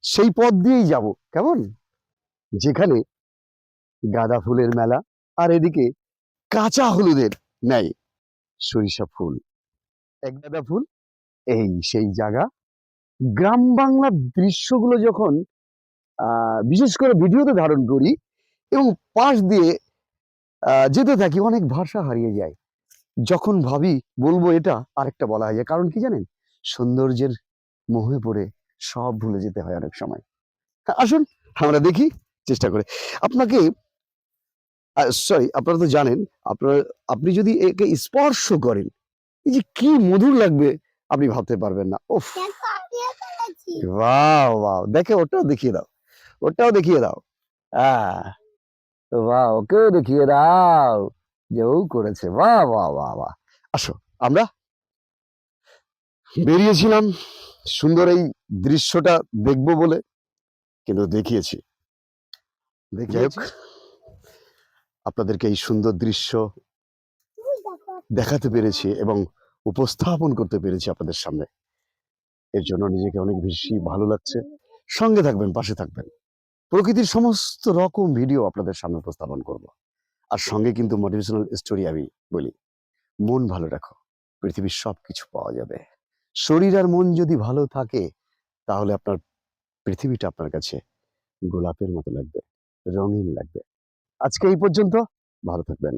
সেই পথ দিয়েই যাব, কেমন? যেখানে গাঁদা ফুলের মেলা, আর এদিকে কাঁচা হলুদের নাই সরিষা ফুল, এক গাঁদা ফুল, এই সেই জায়গা। গ্রাম বাংলার দৃশ্যগুলো যখন বিশেষ করে ভিডিওতে ধারণ করি এবং পাশ দিয়ে যেতে থাকি, অনেক ভাষা হারিয়ে যায়। যখন ভাবি বলবো এটা, আরেকটা বলা হয় যায়। কারণ কি জানেন? সৌন্দর্যের মোহে পড়ে সব ভুলে যেতে হয় অনেক সময়। আসুন আমরা দেখি, চেষ্টা করে। আপনাকে সরি, আপনারা তো জানেন, আপনারা আপনি যদি একে স্পর্শ করেন, এই যে কি মধুর লাগবে আপনি ভাবতে পারবেন না। ওফ, ওয়াও ওয়াও, দেখে ওটাও দেখিয়ে দাও, ওটাও দেখিয়ে দাও। হ্যাঁ, বাহ, ওকেও দেখিয়ে দাও যে ও করেছে। বাহ বাহ বাহ বাহ। আসো, আমরা বেরিয়েছিলাম সুন্দর এই দৃশ্যটা দেখবো বলে, কিন্তু দেখিয়েছি। যাই হোক, আপনাদেরকে এই সুন্দর দৃশ্য দেখাতে পেরেছি এবং উপস্থাপন করতে পেরেছি আপনাদের সামনে, এর জন্য নিজেকে অনেক বেশি ভালো লাগছে। সঙ্গে থাকবেন, পাশে থাকবেন, প্রকৃতির সমস্ত রকম ভিডিও আপনাদের সামনে উপস্থাপন করব। আর সঙ্গে কিন্তু মোটিভেশনাল স্টোরি আমি বলি। মন ভালো রাখো, পৃথিবীর সবকিছু পাওয়া যাবে। শরীর আর মন যদি ভালো থাকে, তাহলে আপনার পৃথিবীটা আপনার কাছে গোলাপের মতো লাগবে, রঙিন লাগবে। আজকে এই পর্যন্ত, ভালো থাকবেন।